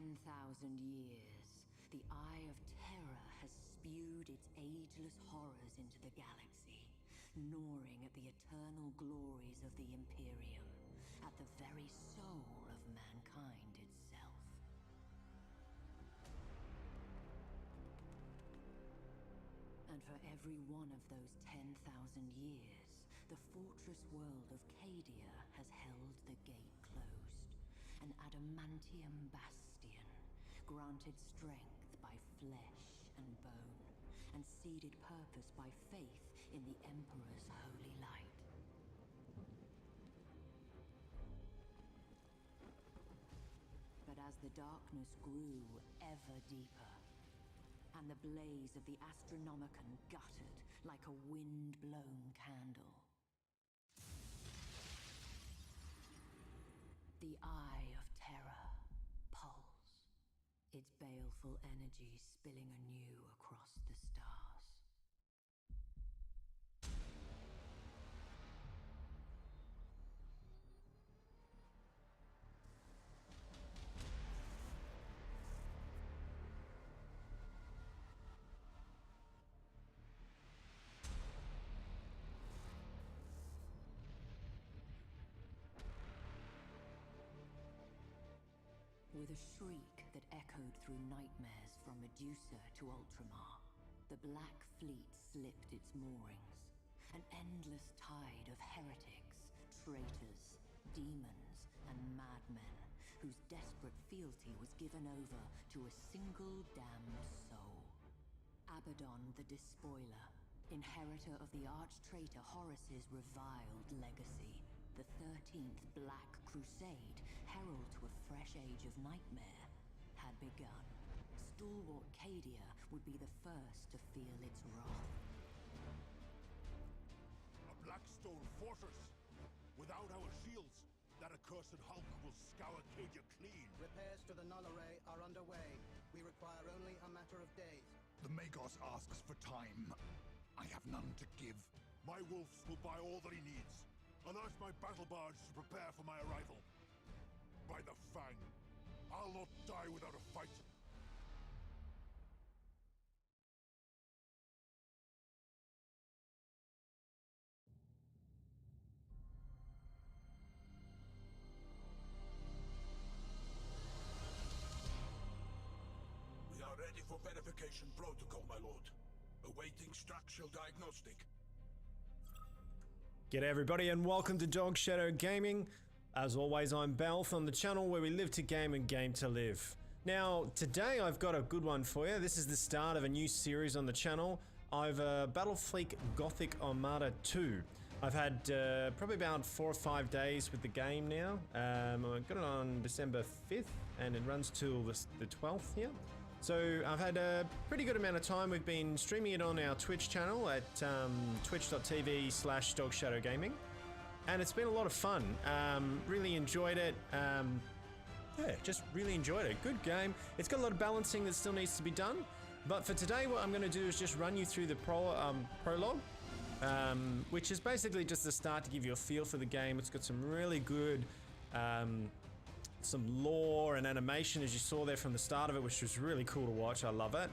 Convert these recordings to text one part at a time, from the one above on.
10,000 years, the Eye of Terror has spewed its ageless horrors into the galaxy, gnawing at the eternal glories of the Imperium, at the very soul of mankind itself. And for every one of those 10,000 years, the fortress world of Cadia has held the gate closed, an adamantium bastion, granted strength by flesh and bone, and seeded purpose by faith in the Emperor's holy light. But as the darkness grew ever deeper, and the blaze of the Astronomicon guttered like a wind-blown candle, the Eye of Terror pulsed, its baleful energy spilling anew across the stars. With a shriek that echoed through nightmares from Medusa to Ultramar, the Black Fleet slipped its moorings. An endless tide of heretics, traitors, demons, and madmen, whose desperate fealty was given over to a single damned soul. Abaddon the Despoiler, inheritor of the arch-traitor Horus's reviled legacy, the 13th Black Crusade, herald to a fresh age of nightmare, had begun. Stalwart Cadia would be the first to feel its wrath. A Blackstone fortress! Without our shields, that accursed Hulk will scour Cadia clean. Repairs to the null array are underway. We require only a matter of days. The Magos asks for time. I have none to give. My wolves will buy all that he needs. Alert my battle barge to prepare for my arrival. By the Fang, I'll not die without a fight. We are ready for verification protocol, my lord. Awaiting structural diagnostic. G'day everybody and welcome to Dog Shadow Gaming. As always, I'm Balth on the channel where we live to game and game to live. Now, today I've got a good one for you. This is the start of a new series on the channel. I've Battlefleet Gothic Armada 2. I've had probably about 4 or 5 days with the game now. I got it on December 5th and it runs till the 12th here. So I've had a pretty good amount of time. We've been streaming it on our Twitch channel at twitch.tv/dogshadowgaming, and it's been a lot of fun. Really enjoyed it. Yeah, just really enjoyed it. Good game. It's got a lot of balancing that still needs to be done. But for today, what I'm going to do is just run you through the prologue, which is basically just the start to give you a feel for the game. It's got some really good some lore and animation, as you saw there from the start of it, which was really cool to watch. I love it.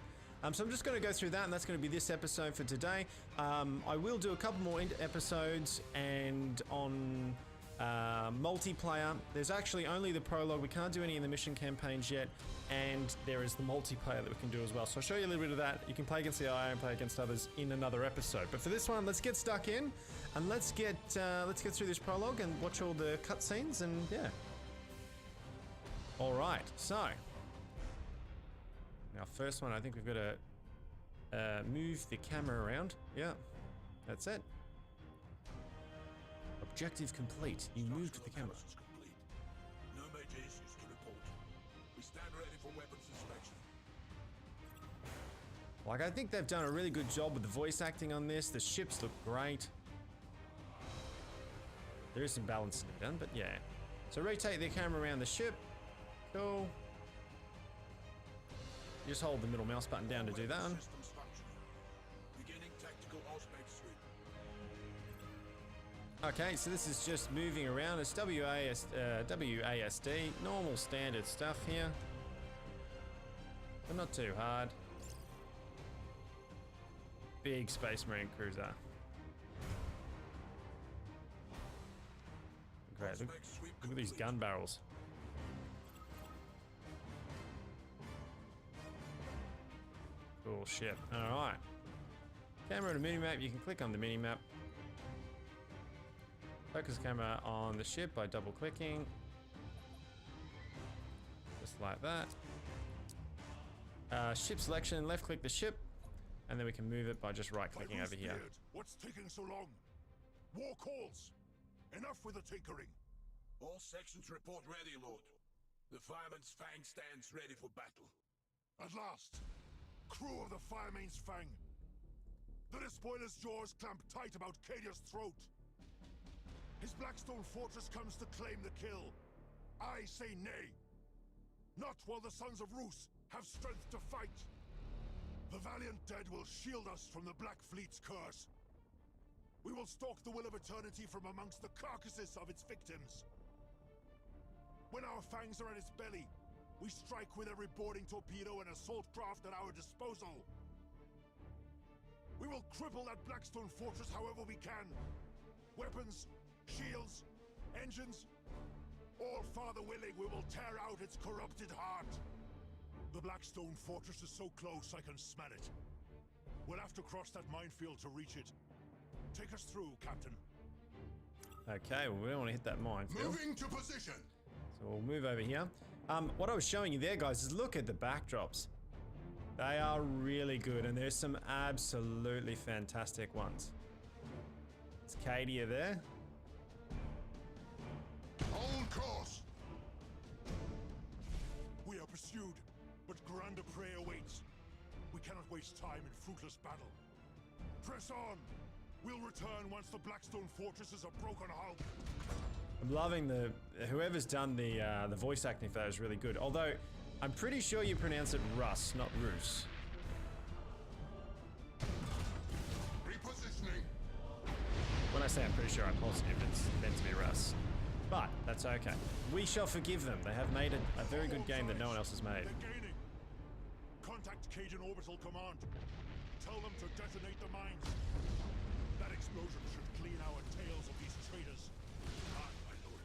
So I'm just going to go through that, and that's going to be this episode for today. I will do a couple more episodes, and on multiplayer, there's actually only the prologue. We can't do any in the mission campaigns yet, and there is the multiplayer that we can do as well. So I'll show you a little bit of that. You can play against the AI and play against others in another episode. But for this one, let's get stuck in, and let's get through this prologue and watch all the cutscenes, and yeah. Alright, so our first one, I think we've got to move the camera around. Yeah, that's it. Objective complete. You moved the camera. Complete. No major issues to report. We stand ready for weapons inspection. Like, I think they've done a really good job with the voice acting on this. The ships look great. There is some balancing to be done, but yeah. So rotate the camera around the ship. Cool. Just hold the middle mouse button down to do that one. Beginning tactical aspect suite. Okay, so this is just moving around. It's WASD, normal standard stuff here. but not too hard. Big Space Marine cruiser. Great, look at these gun barrels. Cool shit. Alright. Camera and a mini-map. You can click on the mini-map. Focus camera on the ship by double-clicking. Just like that. Ship selection, left-click the ship. And then we can move it by just right-clicking over here. What's taking so long? War calls! Enough with the tinkering! All sections report ready, Lord. The Fireman's Fang stands ready for battle. At last! Crew of the Firemane's Fang! The despoiler's jaws clamp tight about Cadia's throat! His Blackstone fortress comes to claim the kill. I say nay! Not while the Sons of Roos have strength to fight! The valiant dead will shield us from the Black Fleet's curse. We will stalk the will of eternity from amongst the carcasses of its victims. When our fangs are at its belly, we strike with every boarding torpedo and assault craft at our disposal. We will cripple that Blackstone fortress however we can. Weapons, shields, engines, all Father willing, we will tear out its corrupted heart. The Blackstone fortress is so close I can smell it. We'll have to cross that minefield to reach it. Take us through, Captain. Okay, well, we don't want to hit that minefield. Moving to position. So we'll move over here. What I was showing you there, guys, is look at the backdrops. They are really good, and there's some absolutely fantastic ones. It's Cadia there. Hold course. We are pursued, but grander prey awaits. We cannot waste time in fruitless battle. Press on. We'll return once the Blackstone fortresses are broken hull. I'm loving whoever's done the voice acting for that is really good. Although I'm pretty sure you pronounce it Russ, not Roos. Repositioning. When I say I'm pretty sure, I'm positive it's meant to be Russ. But that's okay. We shall forgive them. They have made a very good game that no one else has made. They're gaining. Contact Cajun Orbital Command. Tell them to detonate the mines. That explosion should clean our tails of these traitors. Aye, my lord.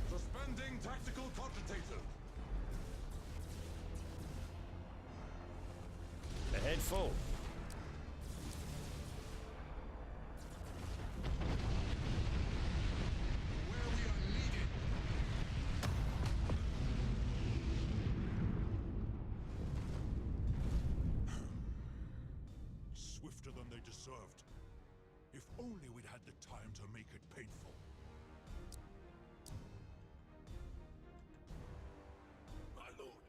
Suspending tactical cogitator. The head full. Where we are needed. Swifter than they deserved. If only we'd had the time to make it painful. My lord,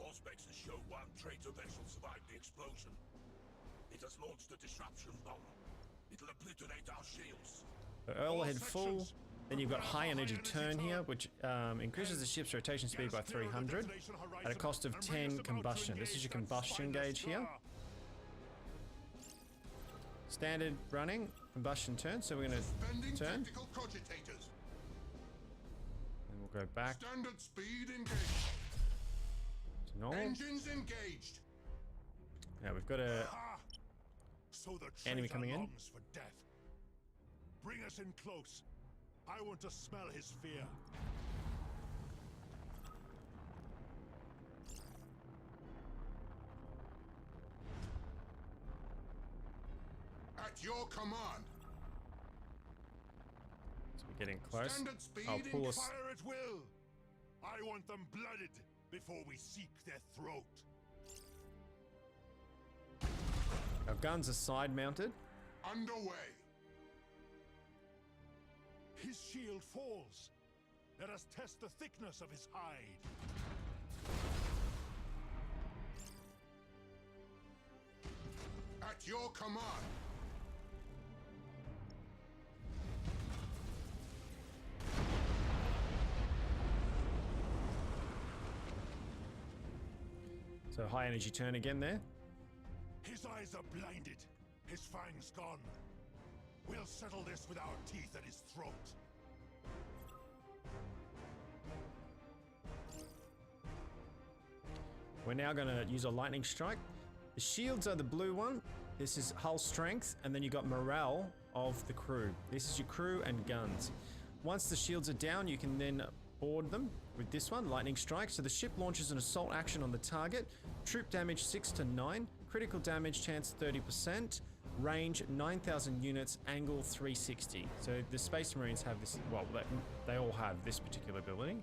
Auspex has shown one traitor vessel survived the explosion. It has launched a disruption bomb. It'll obliterate our shields. So Earl head full. Then you've got high energy turn here, which increases the ship's rotation speed by 300 at a cost of 10 combustion. This is your combustion gauge here. Standard running, combustion turn, so we're going to turn. And we'll go back Standard speed engaged. to normal. Engines engaged. Now we've got a So the enemy traitor coming in. longs for death. Bring us in close. I want to smell his fear. At your command. So we're getting close. Standard speed I'll pull and us. fire at will. I want them blooded before we seek their throat. Our guns are side mounted. Underway. His shield falls. Let us test the thickness of his hide. At your command. So high energy turn again there. His eyes are blinded. His fangs gone. We'll settle this with our teeth at his throat. We're now going to use a lightning strike. The shields are the blue one. This is hull strength, and then you got morale of the crew. This is your crew and guns. Once the shields are down, you can then board them with this one, lightning strike. So the ship launches an assault action on the target. Troop damage 6 to 9. Critical damage chance 30%. Range 9,000 units. Angle 360. So the Space Marines have this, well, they all have this particular ability.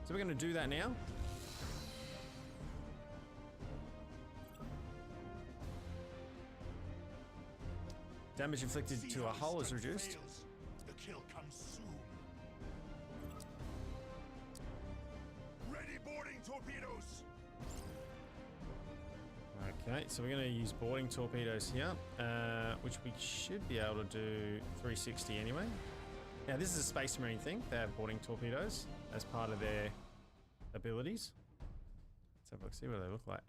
So we're going to do that now. Damage inflicted to a hull is reduced. The kill comes soon. Ready boarding torpedoes. Okay, so we're going to use boarding torpedoes here, which we should be able to do 360 anyway. Now this is a Space Marine thing. They have boarding torpedoes as part of their abilities. Let's have a look, see what they look like.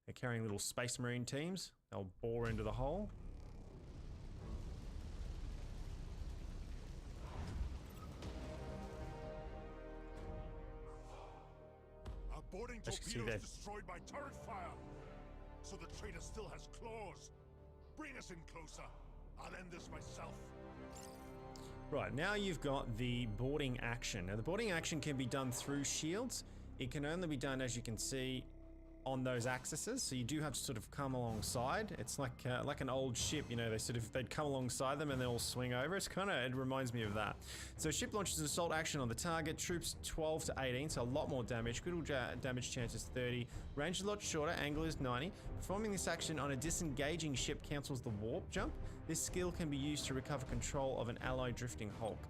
They're carrying little Space Marine teams. They'll bore into the hole. Our boarding torpedoes destroyed by turret fire. So the traitor still has claws. Bring us in closer. I'll end this myself. Right, now you've got the boarding action. Now the boarding action can be done through shields. It can only be done, as you can see, on those axes, so you do have to sort of come alongside. It's like an old ship, you know, they'd come alongside them and they'll swing over. It reminds me of that. So ship launches an assault action on the target. Troops 12 to 18, so a lot more damage. Critical damage chance is 30. Range is a lot shorter. Angle is 90. Performing this action on a disengaging ship cancels the warp jump. This skill can be used to recover control of an allied drifting hulk.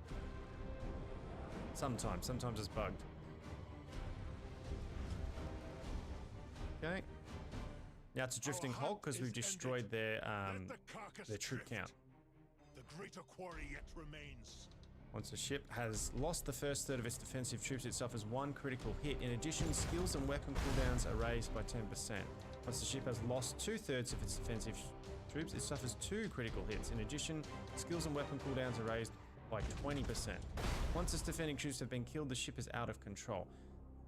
Sometimes it's bugged. Okay. Now it's a drifting hulk because we've destroyed their troop count. The greater quarry yet remains. Once a ship has lost the first third of its defensive troops, it suffers 1 critical hit. In addition, skills and weapon cooldowns are raised by 10%. Once the ship has lost 2/3 of its defensive troops, it suffers 2 critical hits. In addition, skills and weapon cooldowns are raised by 20%. Once its defending troops have been killed, the ship is out of control.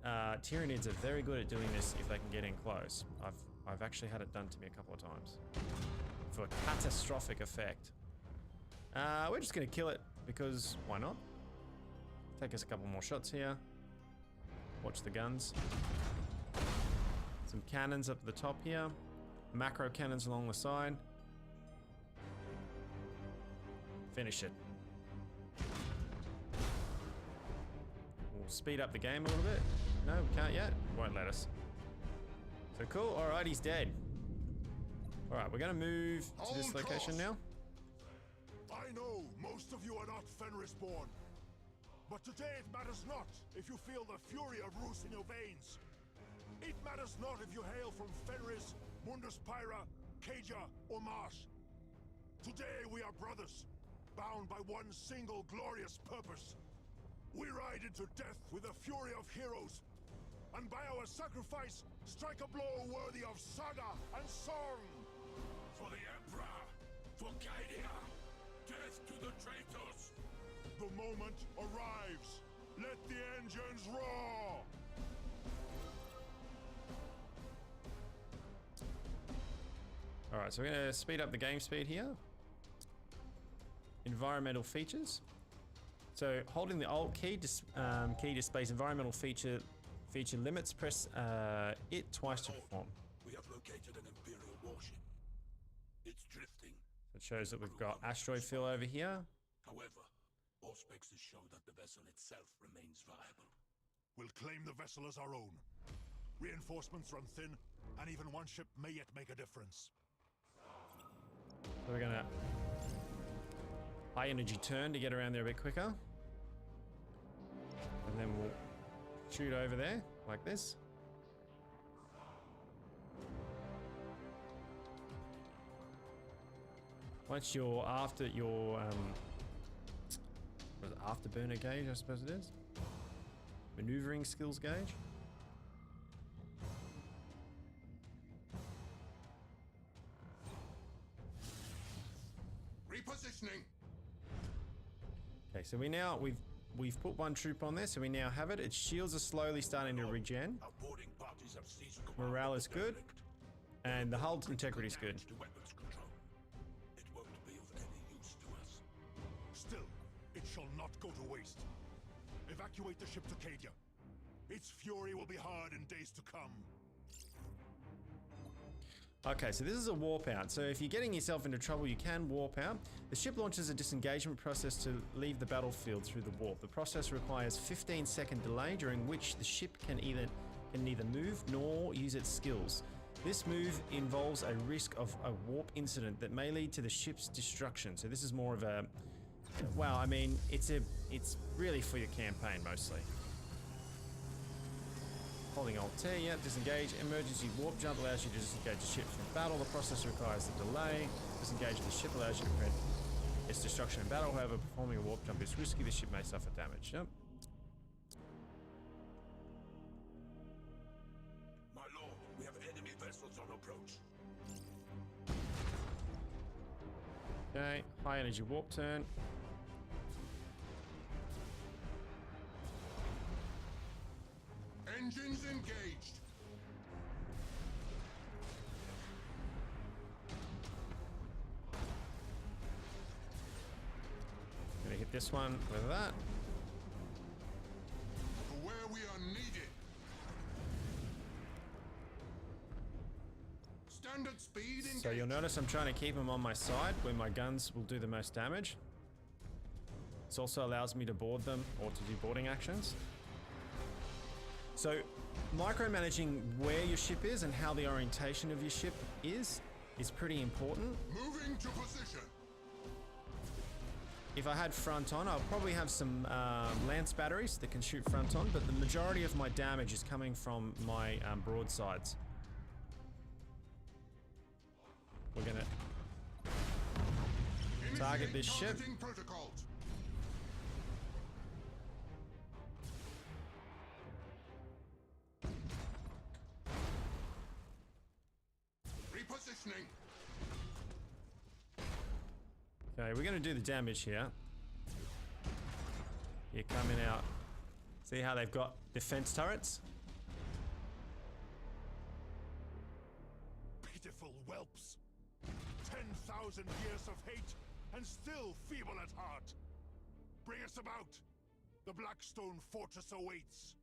Tyranids are very good at doing this if they can get in close. I've actually had it done to me a couple of times. For a catastrophic effect. We're just going to kill it because why not? Take us a couple more shots here. Watch the guns. Some cannons up at the top here. Macro cannons along the side. Finish it. We'll speed up the game a little bit. No, we can't yet. Won't let us. So cool. All right, he's dead. All right, we're going to move to this location now. I know most of you are not Fenris born, but today it matters not if you feel the fury of Roos in your veins. It matters not if you hail from Fenris, Mundus Pyra, Caja, or Marsh. Today we are brothers, bound by one single glorious purpose. We ride into death with the fury of heroes, and by our sacrifice, strike a blow worthy of saga and song. For the Emperor, for Cadia, death to the traitors. The moment arrives. Let the engines roar. All right, so we're going to speed up the game speed here. Environmental features. So holding the Alt key displays environmental feature limits. Press it twice to perform. We have located an Imperial warship. It's drifting. It shows that we've got asteroid fill over here. However, auspexes show that the vessel itself remains viable. We'll claim the vessel as our own. Reinforcements run thin, and even one ship may yet make a difference. So we're gonna high energy turn to get around there a bit quicker. And then we'll shoot over there like this. Once you're after your what is it, afterburner gauge, I suppose it is. Maneuvering skills gauge. Repositioning. Okay, so we've put one troop on there, so we now have it. Its shields are slowly starting to regen. Our boarding parties have seized command Morale of is the good, derelict. and the hull integrity is good. Damage to weapons control. It won't be of any use to us. Still, it shall not go to waste. Evacuate the ship to Cadia. Its fury will be hard in days to come. Okay, so this is a warp out. So if you're getting yourself into trouble, you can warp out. The ship launches a disengagement process to leave the battlefield through the warp. The process requires 15-second delay, during which the ship can neither move nor use its skills. This move involves a risk of a warp incident that may lead to the ship's destruction. So this is more of a, well, I mean, it's really for your campaign mostly. Holding Alt T, yeah, disengage. Emergency warp jump allows you to disengage the ship from battle. The process requires a delay. Disengaging the ship allows you to prevent its destruction in battle. However, performing a warp jump is risky. The ship may suffer damage. Yep. My lord, we have enemy vessels on approach. Okay, high energy warp turn. Engines engaged. Gonna hit this one with that. For where we are needed. Standard speed engaged. So you'll notice I'm trying to keep them on my side where my guns will do the most damage. This also allows me to board them or to do boarding actions. So micromanaging where your ship is and how the orientation of your ship is pretty important. Moving to position. If I had front on, I'll probably have some lance batteries that can shoot front on, but the majority of my damage is coming from my broadsides. We're gonna target this ship. Targeting protocols. Repositioning. Okay, we're gonna do the damage here. You're coming out. See how they've got defense turrets? Pitiful whelps. 10,000 years of hate, and still feeble at heart. Bring us about. The Blackstone Fortress awaits.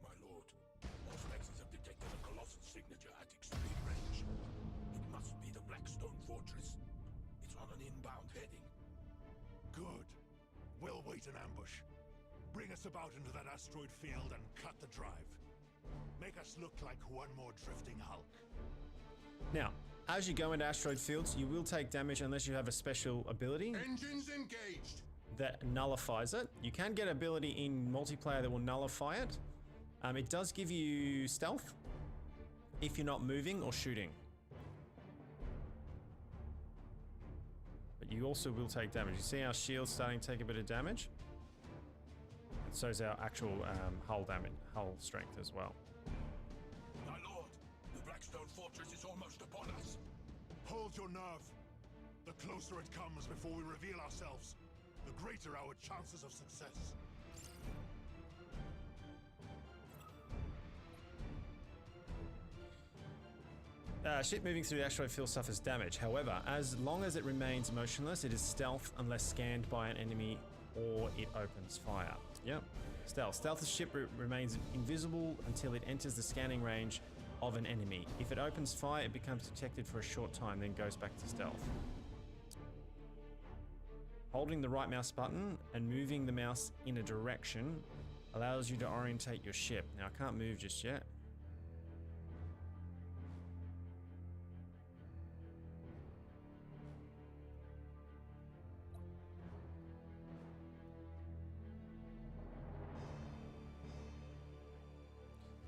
My lord, Auspexes have detected a colossal signature at extreme range. It must be the Blackstone Fortress. It's on an inbound heading. Good. We'll wait in ambush. Bring us about into that asteroid field and cut the drive. Make us look like one more drifting hulk. Now, as you go into asteroid fields, you will take damage unless you have a special ability Engines engaged. that nullifies it. You can get ability in multiplayer that will nullify it. It does give you stealth if you're not moving or shooting. But you also will take damage. You see our shields starting to take a bit of damage? And so is our actual hull damage, hull strength as well. My lord, the Blackstone Fortress is almost upon us. Hold your nerve. The closer it comes before we reveal ourselves, the greater our chances of success. Ship moving through the asteroid field suffers damage. However, as long as it remains motionless, it is stealth unless scanned by an enemy or it opens fire. Yep. Stealth. Stealth ship remains invisible until it enters the scanning range of an enemy. If it opens fire, it becomes detected for a short time, then goes back to stealth. Holding the right mouse button and moving the mouse in a direction allows you to orientate your ship. Now, I can't move just yet.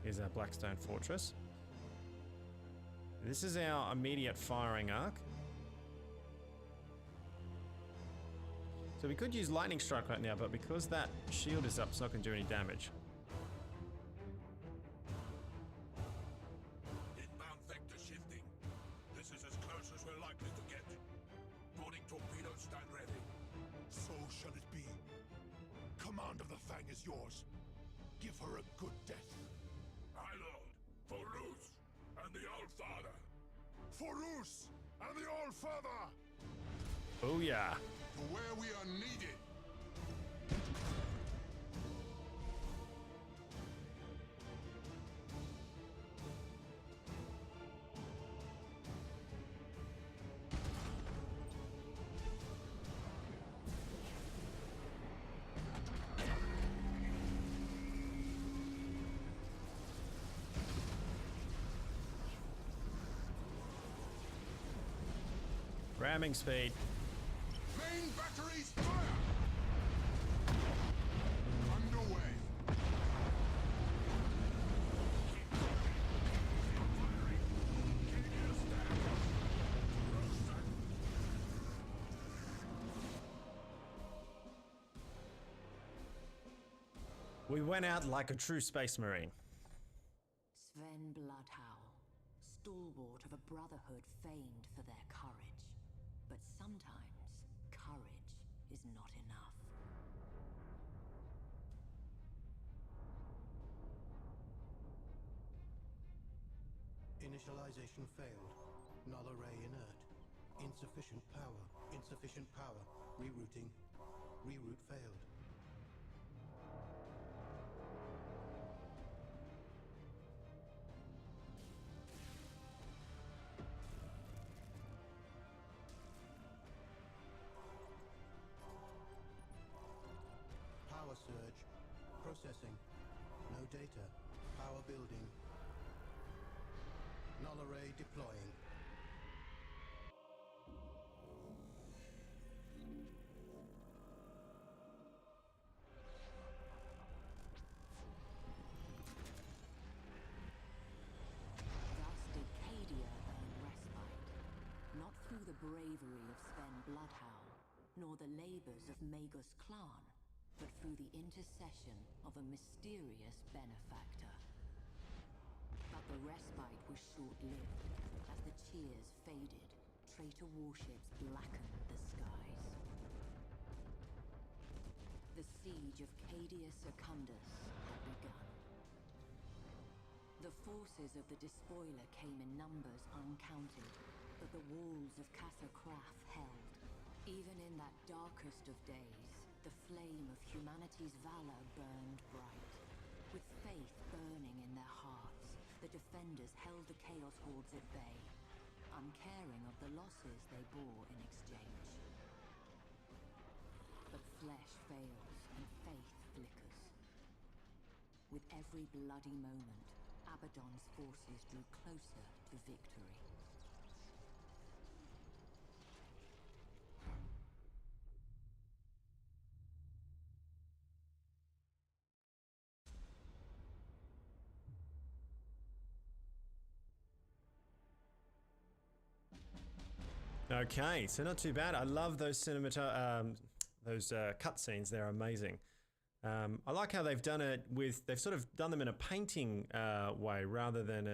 Here's our Blackstone Fortress. This is our immediate firing arc. So we could use Lightning Strike right now, but because that shield is up, it's not going to do any damage. Inbound vector shifting. This is as close as we're likely to get. Boarding torpedoes stand ready. is yours. Give her a good death. My lord, for Rus and the All-Father. For Rus and the All-Father! Oh yeah. For where we are needed. Ramming speed. Main batteries fire! Underway. We went out like a true space marine. Sven Bloodhowl, stalwart of a brotherhood famed for their courage. But sometimes, courage is not enough. Initialization failed. Null array inert. Insufficient power. Insufficient power. Rerouting. Reroute failed. Power surge. Processing. No data. Power building. Null array deploying. Thus did Cadia earn respite, not through the bravery of Sven Bloodhowl, nor the labors of Magus Clan, but through the intercession of a mysterious benefactor. But the respite was short-lived. As the cheers faded, traitor warships blackened the skies. The siege of Cadia Secundus had begun. The forces of the despoiler came in numbers uncounted, but the walls of Casa Kraf held. Even in that darkest of days, the flame of humanity's valor burned bright. With faith burning in their hearts, the defenders held the Chaos Hordes at bay, uncaring of the losses they bore in exchange. But flesh fails and faith flickers. With every bloody moment, Abaddon's forces drew closer to victory. Okay, so not too bad. I love those cutscenes. They're amazing. I like how they've done it with. They've sort of done them in a painting way rather than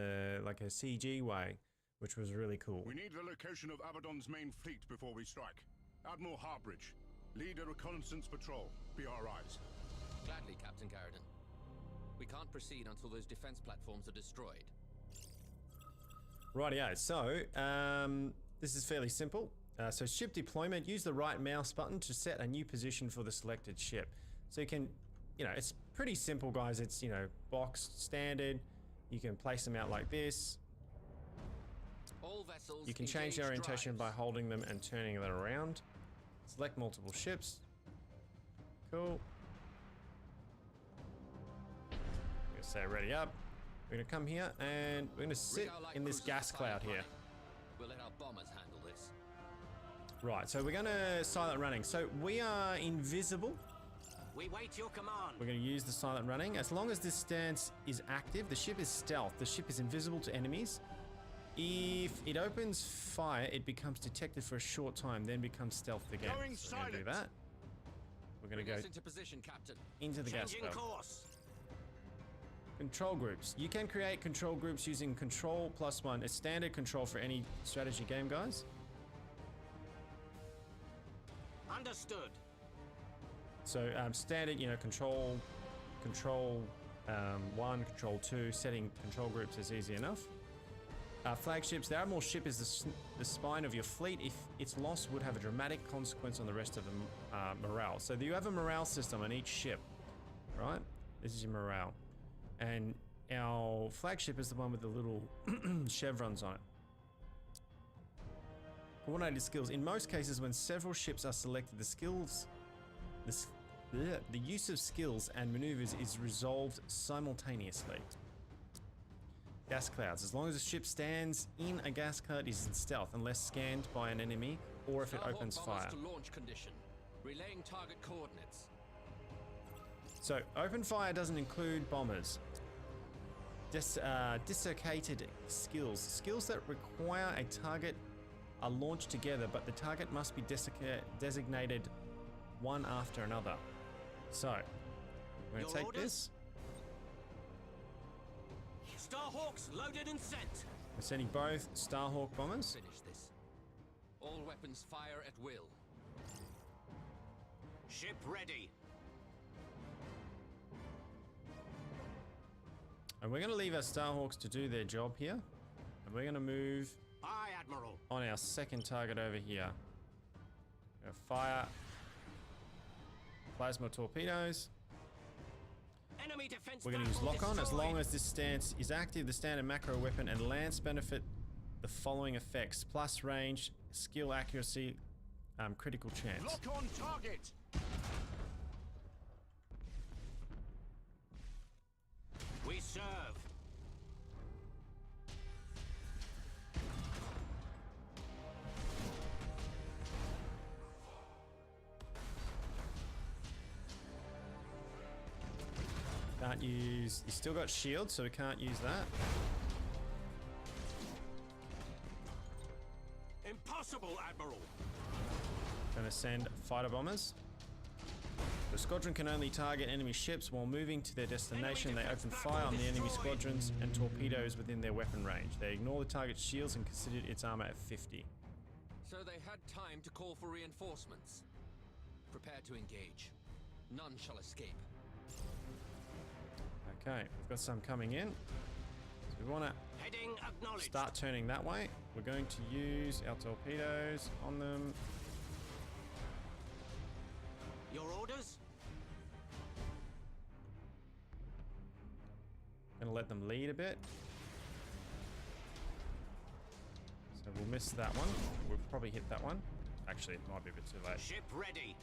like a CG way, which was really cool. We need the location of Abaddon's main fleet before we strike. Admiral Harbridge, lead a reconnaissance patrol. Be our eyes. Gladly, Captain Carradine. We can't proceed until those defense platforms are destroyed. Rightio. So this is fairly simple. So ship deployment, use the right mouse button to set a new position for the selected ship. So you can, it's pretty simple, guys. It's, box standard. You can place them out like this. All vessels You can change the orientation by holding them and turning them around. Select multiple ships. Cool. I'm gonna say ready up. We're gonna come here and we're gonna sit in this gas cloud here. We'll let our bombers handle this. Right, so we're gonna silent running. So we are invisible. We wait your command. We're gonna use the silent running. As long as this stance is active, the ship is stealth. The ship is invisible to enemies. If it opens fire, it becomes detected for a short time, then becomes stealth again. Going so we're gonna do that. We're gonna go into position, Captain. into the gas Changing cloud. course. Control groups. You can create control groups using Control +1, a standard control for any strategy game, guys. Understood. So standard, Control control 1, control 2, setting control groups is easy enough. Flagships, the Admiral's ship is the spine of your fleet. If its loss would have a dramatic consequence on the rest of the morale. So you have a morale system on each ship, right? This is your morale. And our flagship is the one with the little chevrons on it. Coordinated skills. In most cases, when several ships are selected, the use of skills and maneuvers is resolved simultaneously. Gas clouds. As long as a ship stands in a gas cloud, it is in stealth unless scanned by an enemy or if it opens fire. To launch condition. Relaying target coordinates. So open fire doesn't include bombers. Dislocated skills. Skills that require a target are launched together, but the target must be designated one after another. So, we're going to take this. Starhawks loaded and sent. We're sending both Starhawk bombers. Finish this. All weapons fire at will. Ship ready. And we're going to leave our Starhawks to do their job here. And we're going to move Aye, Admiral. on our second target over here. We're going to fire plasma torpedoes. Enemy defense. We're going to use lock-on. As long as this stance is active, the standard macro weapon and lance benefit the following effects: plus range, skill accuracy, critical chance. Lock on target. We serve. Can't use... You still got shield, so we can't use that. Impossible, Admiral. Gonna send fighter bombers. The squadron can only target enemy ships while moving to their destination. They open fire on the enemy squadrons and torpedoes within their weapon range. They ignore the target's shields and consider its armor at 50. So they had time to call for reinforcements. Prepare to engage. None shall escape. Okay, we've got some coming in. So we want to Heading acknowledged. start turning that way. We're going to use our torpedoes on them. Your orders? Gonna let them lead a bit. So we'll miss that one. We'll probably hit that one. Actually, it might be a bit too late. Ship ready.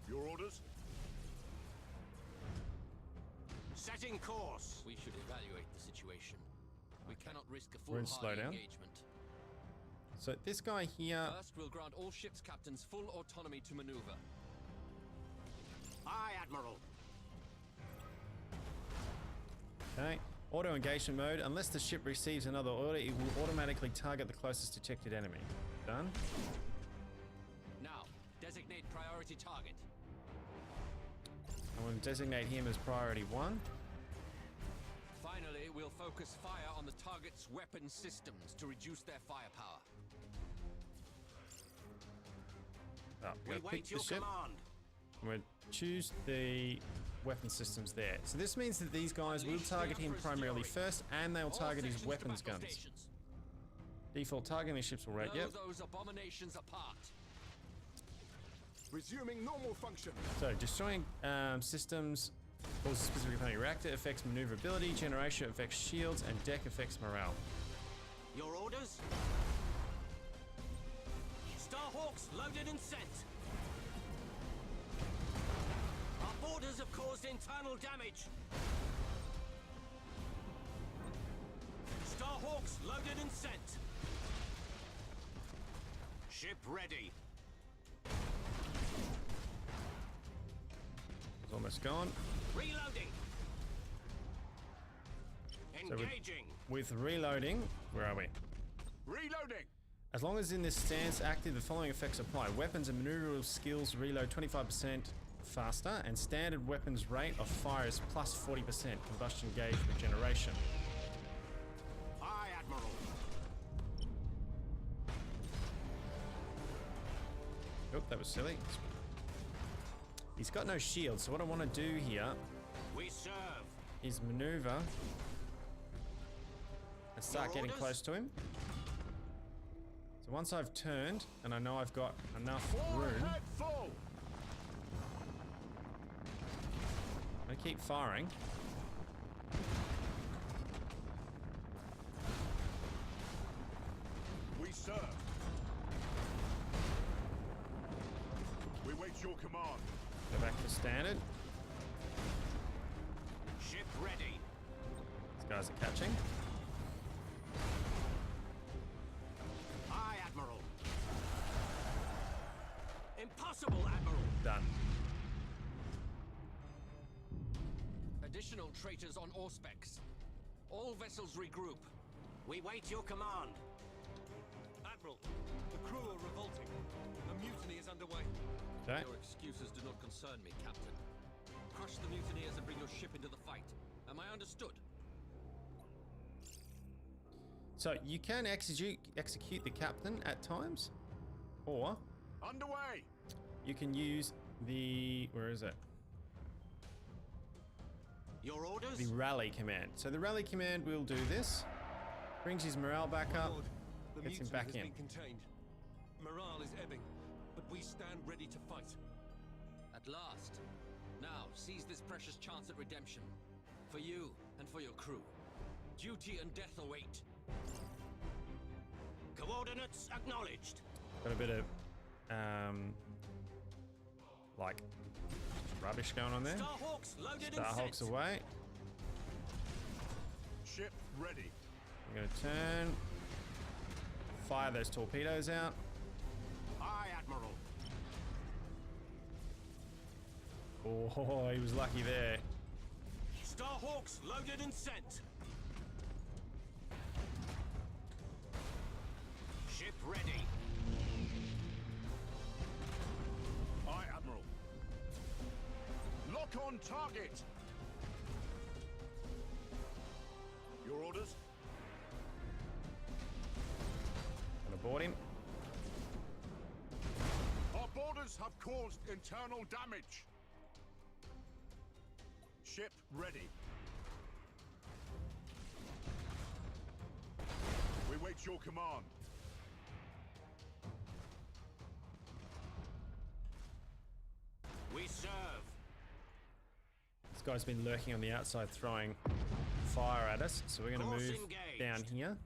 Your orders? Setting course. We should evaluate the situation. We cannot risk a We're in foolhardy slowdown. engagement. So this guy here, First, we'll grant all ships' captains full autonomy to maneuver. Aye, Admiral. okay, auto engagement mode. Unless the ship receives another order, it will automatically target the closest detected enemy. Done. Now, designate priority target. I'm going to designate him as priority 1. Finally, we'll focus fire on the target's weapon systems to reduce their firepower. Oh, We we're going to pick wait the your ship. command. I'm going to choose the weapon systems there. So this means that these guys will target him primarily first, and they'll All target his sections to weapons battle guns. stations. Default targeting ships will rate. Blow Yep. those abominations apart. Resuming normal function. So destroying systems causes specific opponent reactor, affects maneuverability, generation affects shields, and deck affects morale. Your orders? Starhawks loaded and sent. Our boarders have caused internal damage. Starhawks loaded and sent. Ship ready. It's almost gone. Reloading. So Engaging. with reloading, where are we? Reloading. As long as in this stance active, the following effects apply. Weapons and maneuverable skills reload 25% faster, and standard weapons rate of fire is plus 40%. Combustion gauge regeneration. Aye, Admiral. that was silly. He's got no shield, so what I want to do here We serve. is maneuver and start getting close to him. So once I've turned and I know I've got enough room, I keep firing. We serve. We wait your command. Go back to standard. Ship ready. These guys are catching. Aye, Admiral. Impossible, Admiral. Done. Additional traitors on Auspex. All vessels regroup. We wait your command. Admiral, the crew are revolting. A mutiny is underway. Okay. Your excuses do not concern me, Captain. Crush the mutineers and bring your ship into the fight. Am I understood? So you can execute the captain at times, or Underway. you can use the, where is it? Your orders? The rally command. So the rally command will do this. Brings his morale back My up. lord, the Gets him mutiny back has in. been contained. Morale is ebbing, but we stand ready to fight. At last. Now, seize this precious chance at redemption. For you and for your crew. Duty and death await. Coordinates acknowledged. Got a bit of, like, rubbish going on there. Starhawks loaded and Starhawks sent. away. Ship ready. I'm gonna turn. Fire those torpedoes out. Aye, Admiral. Oh, he was lucky there. Starhawks loaded and sent. Ship ready. Aye, Admiral. Lock on target. Your orders? Gonna board him. Our boarders have caused internal damage. Ship ready. We wait your command. We serve. This guy's been lurking on the outside throwing fire at us, so we're gonna Course move engaged. down here.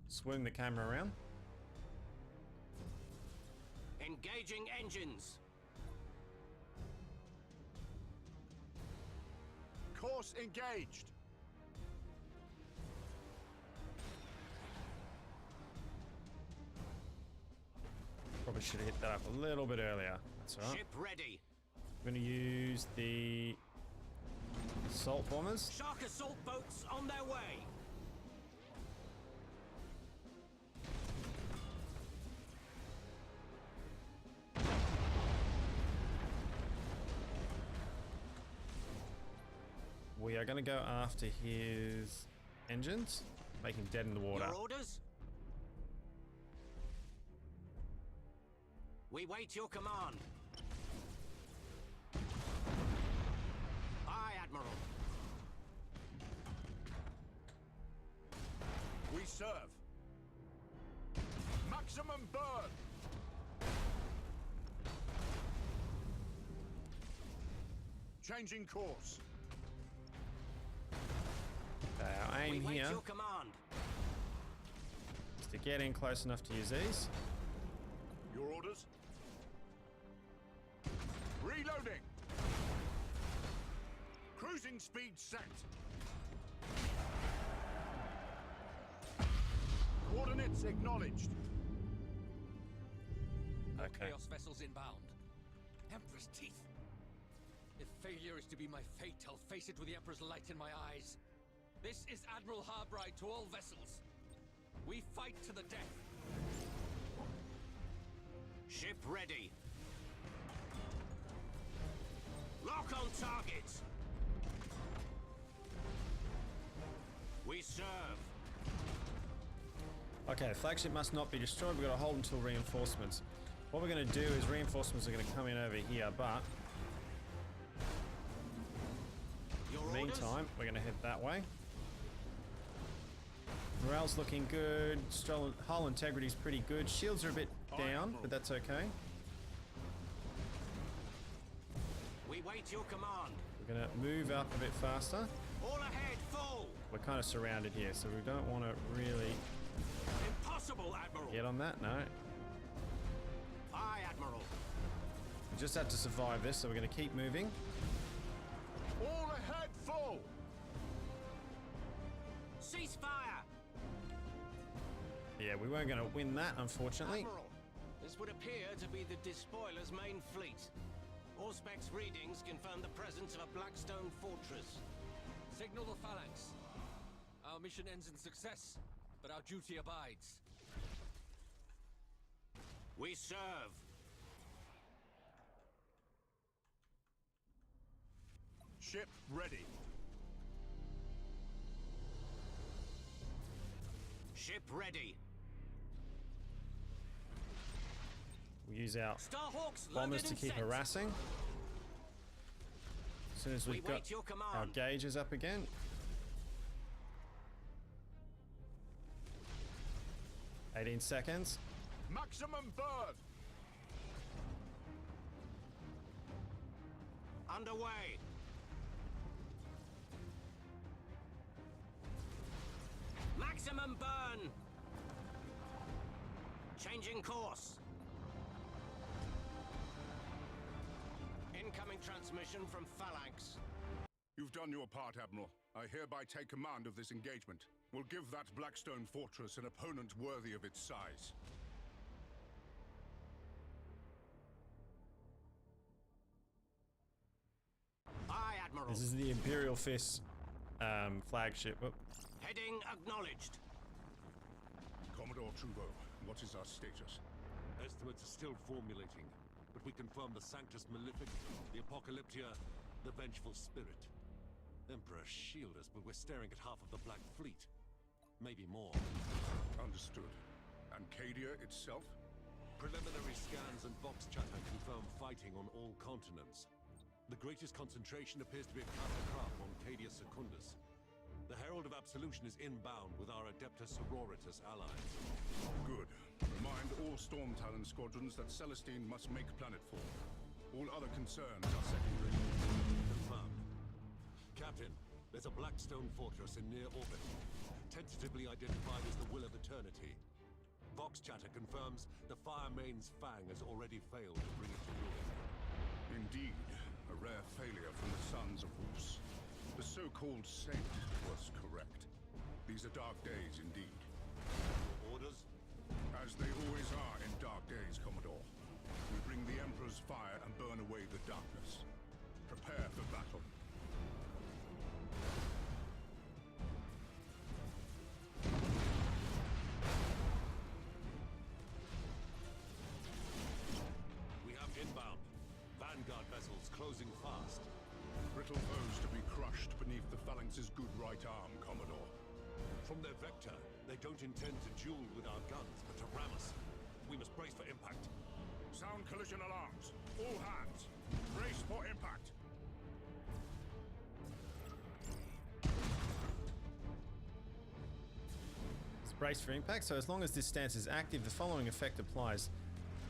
Swing the camera around. Engaging engines. Course engaged. Probably should have hit that up a little bit earlier. That's alright. Ship ready. I'm gonna use the assault bombers. Shark assault boats on their way. We are gonna go after his engines, make him dead in the water. Your orders? We wait your command. Aye, Admiral. We serve. Maximum burn. Changing course. Our We aim wait here your command. is to get in close enough to use these. Your orders? Reloading. Cruising speed set. Coordinates acknowledged. More Okay. Chaos vessels inbound. Emperor's teeth. If failure is to be my fate, I'll face it with the Emperor's light in my eyes. This is Admiral Harbride to all vessels. We fight to the death. Ship ready. Lock on target. We serve. Okay, flagship must not be destroyed. We've got to hold until reinforcements. What we're going to do is reinforcements are going to come in over here, but in the meantime, we're going to head that way. Morale's looking good. Hull integrity's pretty good. Shields are a bit down, but that's okay. We wait your command. We're going to move up a bit faster. All ahead, full. We're kind of surrounded here, so we don't want to really Impossible, Admiral. get on that. No. Aye, Admiral. We just have to survive this, so we're going to keep moving. All ahead, full! Ceasefire. Yeah, we weren't going to win that, unfortunately. Admiral, this would appear to be the Despoiler's main fleet. Auspex readings confirm the presence of a Blackstone fortress. Signal the phalanx. Our mission ends in success, but our duty abides. We serve. Ship ready. Ship ready. We use our Starhawks bombers loaded to and keep sent. harassing. As soon as we've got wait your command. our gauges up again. "18 seconds. Maximum burn! Underway. Maximum burn. Changing course. Incoming transmission from Phalanx. You've done your part, Admiral. I hereby take command of this engagement. We'll give that Blackstone fortress an opponent worthy of its size. Aye, Admiral. This is the Imperial Fist flagship. Whoop. Heading acknowledged. Commodore Truvo, what is our status? Estimates are still formulating, but we confirm the Sanctus Malefic, the Apocalyptia, the Vengeful Spirit. Emperor, shield us, but we're staring at half of the Black Fleet. Maybe more. Understood. And Cadia itself? Preliminary scans and Vox chatter confirm fighting on all continents. The greatest concentration appears to be at Craft on Cadia Secundus. The Herald of Absolution is inbound with our Adeptus Sororitas allies. Good. Remind all Storm Talon squadrons that Celestine must make planetfall. All other concerns are secondary. Confirmed. Captain, there's a Blackstone fortress in near orbit, tentatively identified as the Will of Eternity. Vox chatter confirms the Firemane's Fang has already failed to bring it to ruin. Indeed, a rare failure from the Sons of Rus. The so-called Saint was correct. These are dark days indeed. Orders? As they always are in dark days, Commodore. We bring the Emperor's fire and burn away the darkness. Prepare for battle. We have inbound. Vanguard vessels closing fast. Brittle foes to be crushed beneath the Phalanx's good right arm, Commodore. From their vector, they don't intend to duel with our guns, but to ram us. We must brace for impact. Sound collision alarms. All hands. Brace for impact. It's braced for impact, so as long as this stance is active, the following effect applies.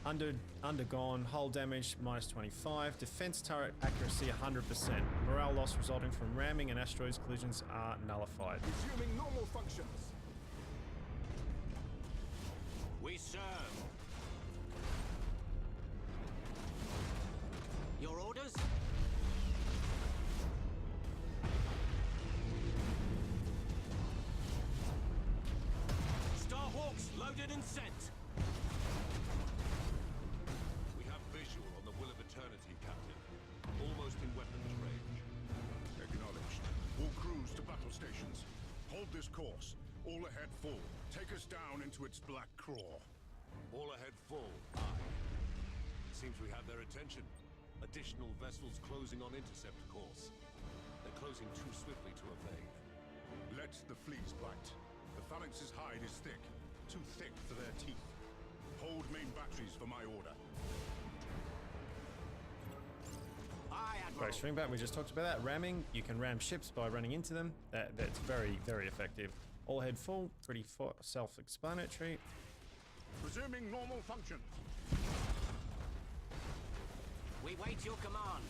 Undergone, hull damage -25, defense turret accuracy 100%. Morale loss resulting from ramming and asteroids collisions are nullified. Resuming normal functions. We serve. Your orders? Starhawks loaded and sent. We have visual on the Will of Eternity, Captain. Almost in weapons range. Acknowledged. All crews to battle stations. Hold this course. All ahead full. Take us down into its black craw. All ahead full. Aye. Seems we have their attention. Additional vessels closing on intercept course. They're closing too swiftly to evade. Let the fleas bite. The Phalanx's hide is thick. too thick for their teeth. Hold main batteries for my order. Aye, Admiral. Great string back. We just talked about that. Ramming. You can ram ships by running into them. That's very, very effective. All head full. Pretty self-explanatory. Resuming normal functions. We wait your command.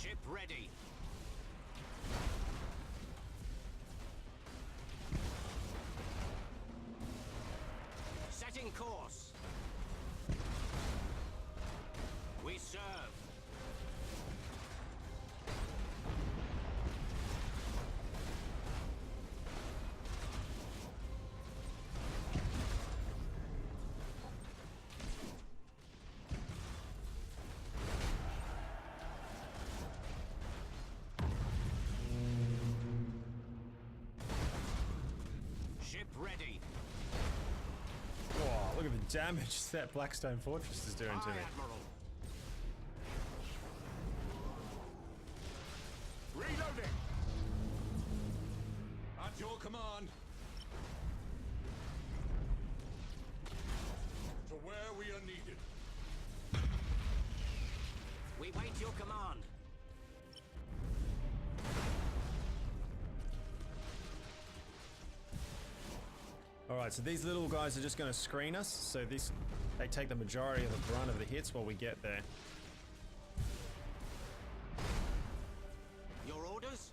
Ship ready. Setting course. We serve. Ship ready. Wow, look at the damage that Blackstone Fortress is doing to Aye, me. Admiral. Reloading! At your command. To where we are needed. We wait your command. Alright, so these little guys are just going to screen us. So they take the majority of the brunt of the hits while we get there. Your orders?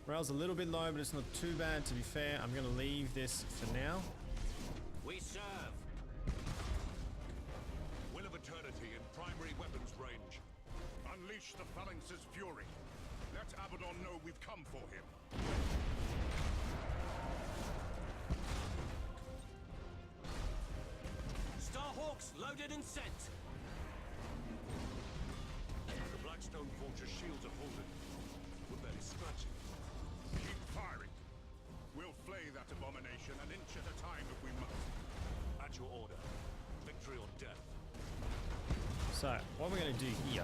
Morale's a little bit low, but it's not too bad, to be fair. I'm going to leave this for now. We serve. Will of Eternity in primary weapons range. Unleash the Phalanx's fury. Let Abaddon know we've come for him. Starhawks loaded and sent. The Blackstone Fortress shields are holding. We're barely scratching. Keep firing. We'll flay that abomination an inch at a time if we must. At your order. Victory or death. So, what we're going to do here...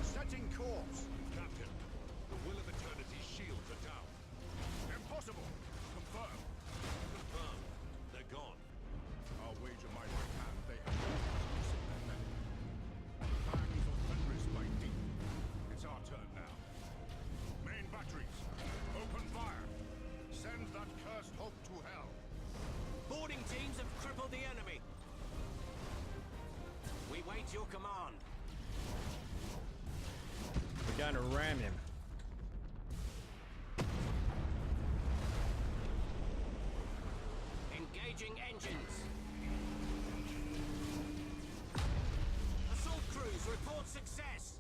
Setting course. Captain, the Will of Eternity's shields are down. Impossible. Confirm. Confirmed. They're gone. I'll wager my right hand they have exclusive their men. Fangs of Fenris by deep. It's our turn now. Main batteries. Open fire. Send that cursed hope to hell. Boarding teams have crippled the enemy. We wait your command. We're going to ram him. Engaging engines. Assault crews report success.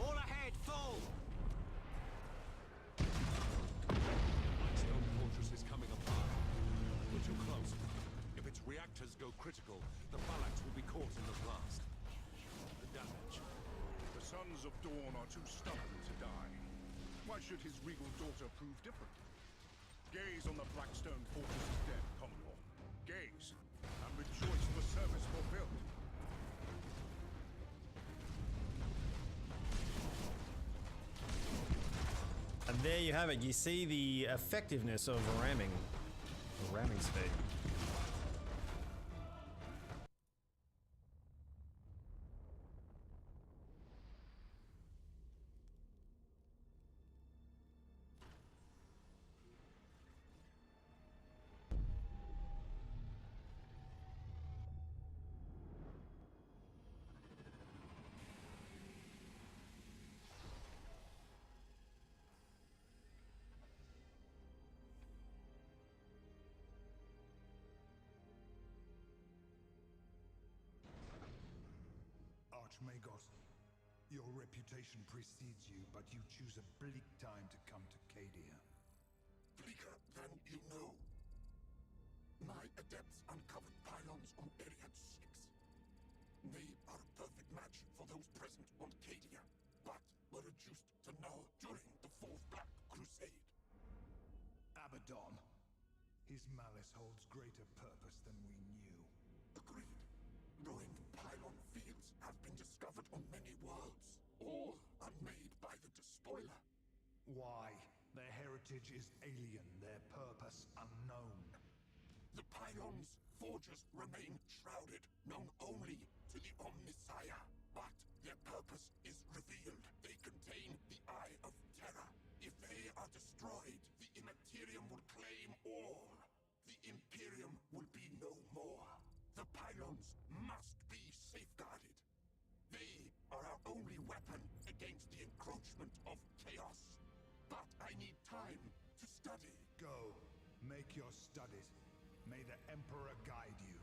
All ahead, full. Blackstone Fortress is coming apart. But you're close. If its reactors go critical, the Phalanx will be caught in the blast. The damage. The Sons of Dawn are too stubborn to die. Why should his regal daughter prove different? Gaze on the Blackstone Fortress's dead, Commodore. Gaze, and rejoice for service fulfilled. And there you have it. You see the effectiveness of ramming. Ramming speed. Archmagos, your reputation precedes you, but you choose a bleak time to come to Cadia. Bleaker than you know. My adepts uncovered pylons on Ariad 6. They are a perfect match for those present on Cadia, but were reduced to null during the Fourth Black Crusade. Abaddon. His malice holds greater purpose than we knew. Agreed. Ruined pylon fields have been discovered on many worlds, all unmade by the Despoiler. Why? Their heritage is alien, their purpose unknown. The pylons' forges remain shrouded, known only to the Omnissiah. But their purpose is revealed. They contain the Eye of Terror. If they are destroyed, the Immaterium will claim all. The Imperium will be no more. The pylons must be safeguarded. They are our only weapon against the encroachment of chaos. But I need time to study. Go. Make your studies. May the Emperor guide you.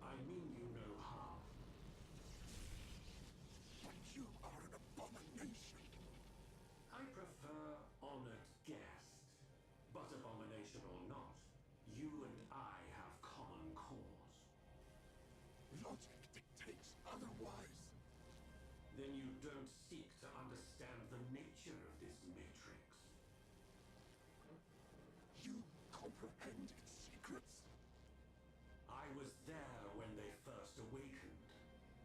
I mean you no harm. But you are an abomination. I prefer honored guest. But abomination or not, you and I have common cause. Logic dictates otherwise. Then you don't seek to understand the nature of this matrix. You comprehend its secrets. I was there when they first awakened.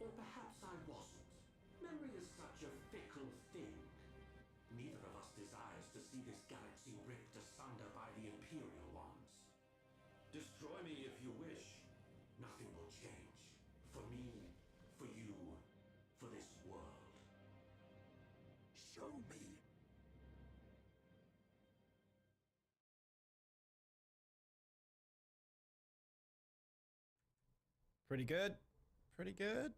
Or perhaps I wasn't. Memory is such a fickle thing. Neither of us desires to see this galaxy ripped asunder by the Imperial ones. Destroy me if you wish. Nothing will change. For me, for you, for this world. Show me. Pretty good. Pretty good.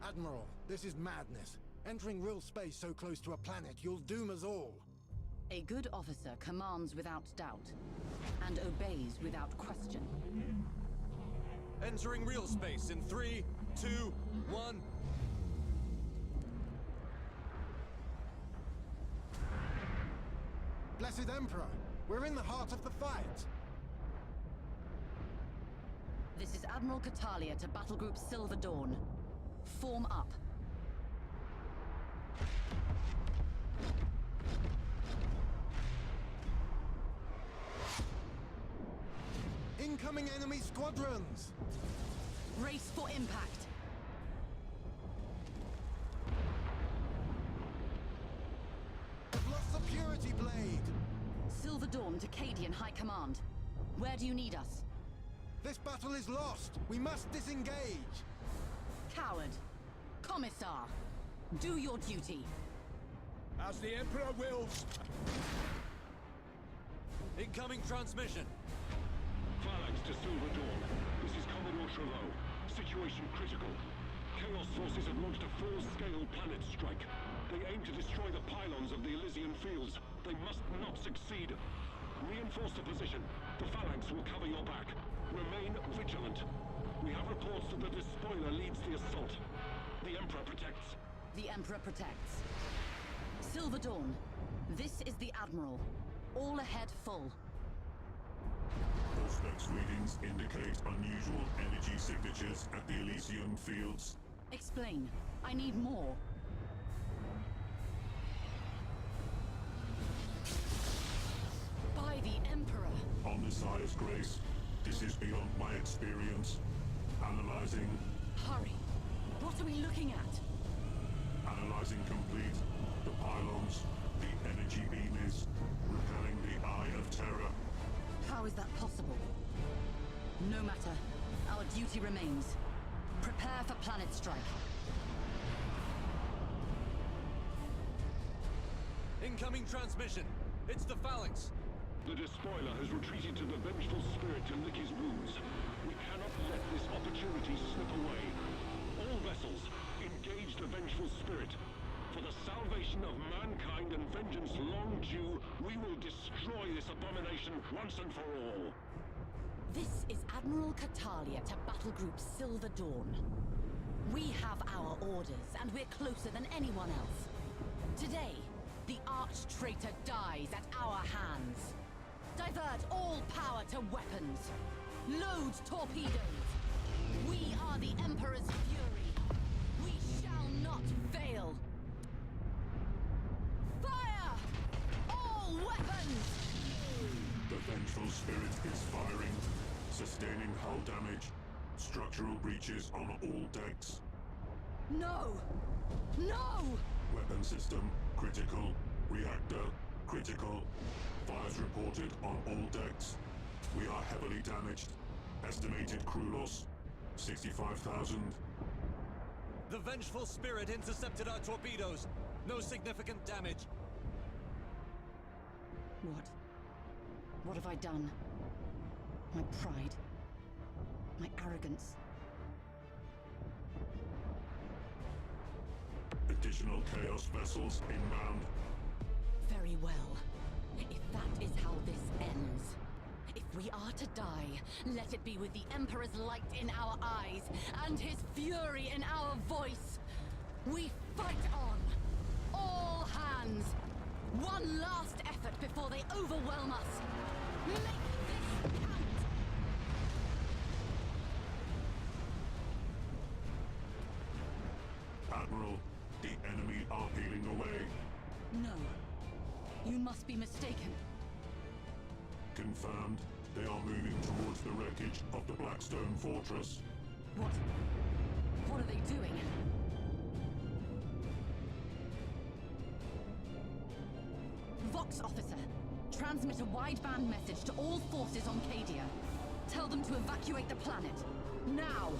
Admiral, this is madness. Entering real space so close to a planet, you'll doom us all. A good officer commands without doubt, and obeys without question. Entering real space in 3, 2, 1. Blessed Emperor, we're in the heart of the fight. This is Admiral Catalia to Battle Group Silver Dawn. Form up. Incoming enemy squadrons! Race for impact. I've lost the Purity Blade! Silver Dawn to Cadian High Command. Where do you need us? This battle is lost! We must disengage! Coward. Commissar. Do your duty. As the Emperor wills. Incoming transmission. Phalanx to Silver Dawn. This is Commodore Trevaux. Situation critical. Chaos forces have launched a full-scale planet strike. They aim to destroy the pylons of the Elysian fields. They must not succeed. Reinforce the position. The Phalanx will cover your back. Remain vigilant. We have reports that the Despoiler leads the assault. The Emperor protects. The Emperor protects. Silver Dawn. This is the Admiral. All ahead full. Auspex readings indicate unusual energy signatures at the Elysium fields. Explain. I need more. By the Emperor. Omnissiah's grace. This is beyond my experience. Analyzing. Hurry. What are we looking at? Analyzing complete. The pylons. The energy beam is repelling the Eye of Terror. How is that possible? No matter. Our duty remains. Prepare for planet strike. Incoming transmission. It's the Phalanx. The Despoiler has retreated to the Vengeful Spirit to lick his wounds. We cannot let this opportunity slip away. All vessels, engage the Vengeful Spirit. For the salvation of mankind and vengeance long due, we will destroy this abomination once and for all. This is Admiral Catalia to Battle Group Silver Dawn. We have our orders, and we're closer than anyone else. Today, the arch-traitor dies at our hands. Divert all power to weapons. Load torpedoes. We are the Emperor's fury. We shall not fail. Fire! All weapons! The Vengeful Spirit is firing, sustaining hull damage, structural breaches on all decks. No! No! Weapon system critical, reactor critical. Fires reported on all decks. We are heavily damaged. Estimated crew loss 65,000. The Vengeful Spirit intercepted our torpedoes. No significant damage. What? What have I done? My pride. My arrogance. Additional Chaos vessels inbound. Very well. If that is how this ends. If we are to die, let it be with the Emperor's light in our eyes and his fury in our voice. We fight on. All hands. One last effort before they overwhelm us. Make this count! Admiral, the enemy are peeling away. No. You must be mistaken. Confirmed. They are moving towards the wreckage of the Blackstone Fortress. What? What are they doing? Vox officer, transmit a wideband message to all forces on Cadia. Tell them to evacuate the planet. Now!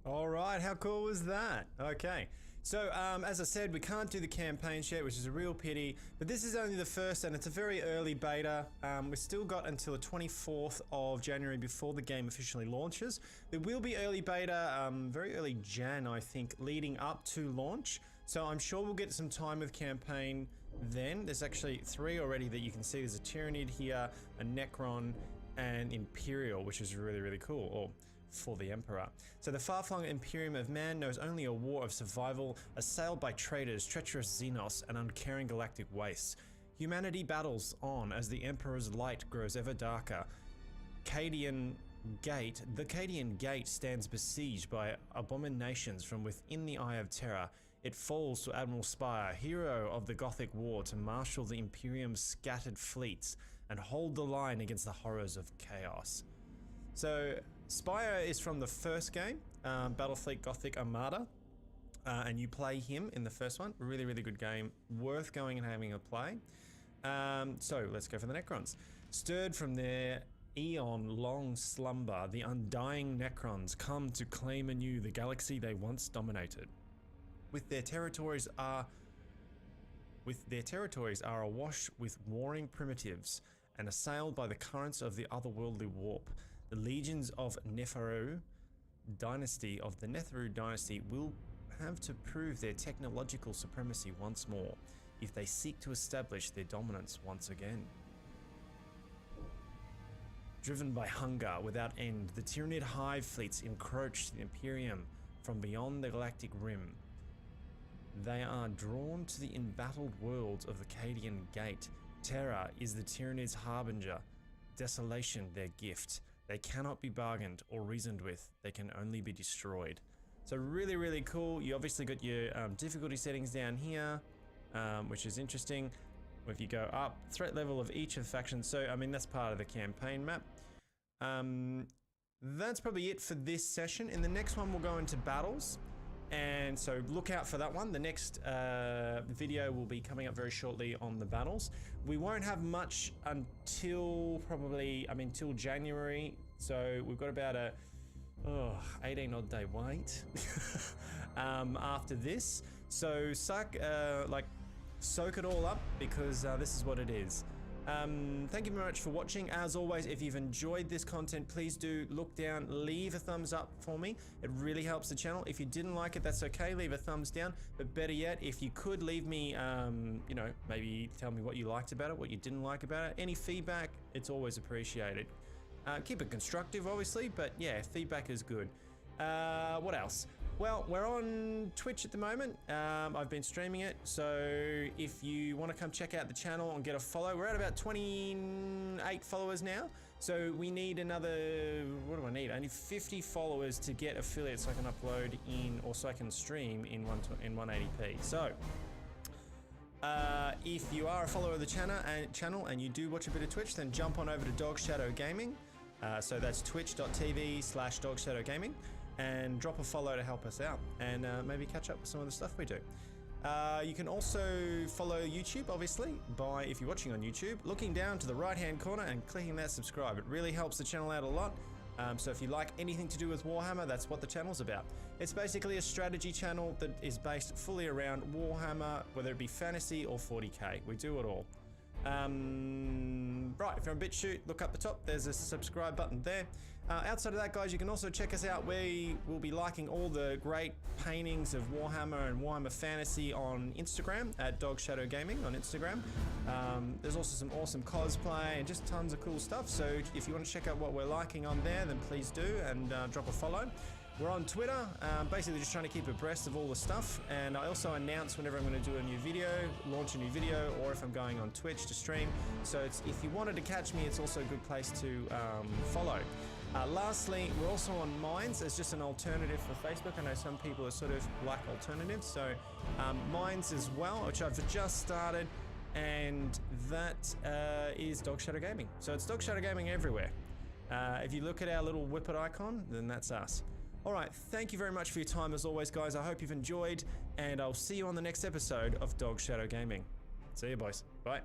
All right, how cool was that? Okay, so as I said, we can't do the campaigns yet, which is a real pity, but this is only the first and it's a very early beta. We've still got until the 24th of January before the game officially launches. There will be early beta, very early Jan, I think, leading up to launch. So I'm sure we'll get some time with campaign then. There's actually 3 already that you can see. There's a Tyranid here, a Necron, and Imperial, which is really, really cool. Or for the Emperor. So the far-flung Imperium of Man knows only a war of survival, assailed by traitors, treacherous Xenos, and uncaring galactic wastes. Humanity battles on as the Emperor's light grows ever darker. The Cadian Gate stands besieged by abominations from within the Eye of Terror. It falls to Admiral Spire, hero of the Gothic War, to marshal the Imperium's scattered fleets and hold the line against the horrors of chaos. So Spire is from the first game, Battlefleet Gothic Armada, and you play him in the first one. Really, really good game, worth going and having a play. So let's go for the Necrons. Stirred from their eon-long slumber, the undying Necrons come to claim anew the galaxy they once dominated. With their territories are awash with warring primitives and assailed by the currents of the otherworldly warp, the legions of the Netheru dynasty will have to prove their technological supremacy once more if they seek to establish their dominance once again. Driven by hunger without end, the Tyranid hive fleets encroach the Imperium from beyond the galactic rim. They are drawn to the embattled worlds of the Cadian Gate. Terror is the Tyranids' harbinger, desolation their gift. They cannot be bargained or reasoned with, they can only be destroyed. So really, really cool. You obviously got your difficulty settings down here, which is interesting. If you go up, threat level of each of the factions. So, I mean, that's part of the campaign map. That's probably it for this session. In the next one, we'll go into battles. And so look out for that one. The next video will be coming up very shortly on the battles. We won't have much until probably, till January. So we've got about a 18 odd day wait after this. So soak it all up, because this is what it is. Thank you very much for watching. As always, if you've enjoyed this content, please do look down, leave a thumbs up for me. It really helps the channel. If you didn't like it, that's okay, leave a thumbs down. But better yet, if you could leave me, maybe tell me what you liked about it, what you didn't like about it. Any feedback, it's always appreciated. Keep it constructive, obviously, but yeah, feedback is good. What else? Well, we're on Twitch at the moment. I've been streaming it, so if you want to come check out the channel and get a follow, we're at about 28 followers now. So we need another, what do I need? I need 50 followers to get affiliates so I can upload in, or so I can stream in 180p. So, if you are a follower of the channel and you do watch a bit of Twitch, then jump on over to Dog Shadow Gaming. So that's twitch.tv/DogShadowGaming. And drop a follow to help us out, and maybe catch up with some of the stuff we do. You can also follow YouTube, obviously, by, if you're watching on YouTube, looking down to the right hand corner and clicking that subscribe. It really helps the channel out a lot. So if you like anything to do with Warhammer, that's what the channel's about. It's basically a strategy channel that is based fully around Warhammer, whether it be fantasy or 40k. We do it all. Right, if you're on BitChute, look up the top, there's a subscribe button there. Outside of that, guys, you can also check us out. We will be liking all the great paintings of Warhammer and Warhammer Fantasy on Instagram, at Dog Shadow Gaming on Instagram. There's also some awesome cosplay and just tons of cool stuff. So if you want to check out what we're liking on there, then please do, and drop a follow. We're on Twitter, basically just trying to keep abreast of all the stuff, and I also announce whenever I'm going to do a new video, launch a new video, or if I'm going on Twitch to stream. So if you wanted to catch me, it's also a good place to follow. Lastly, we're also on Minds as just an alternative for Facebook. I know some people are sort of like alternatives, so Minds as well, which I've just started, and that is Dog Shadow Gaming. So it's Dog Shadow Gaming everywhere. If you look at our little whippet icon, then that's us. All right, thank you very much for your time as always, guys. I hope you've enjoyed, and I'll see you on the next episode of Dog Shadow Gaming. See you, boys. Bye.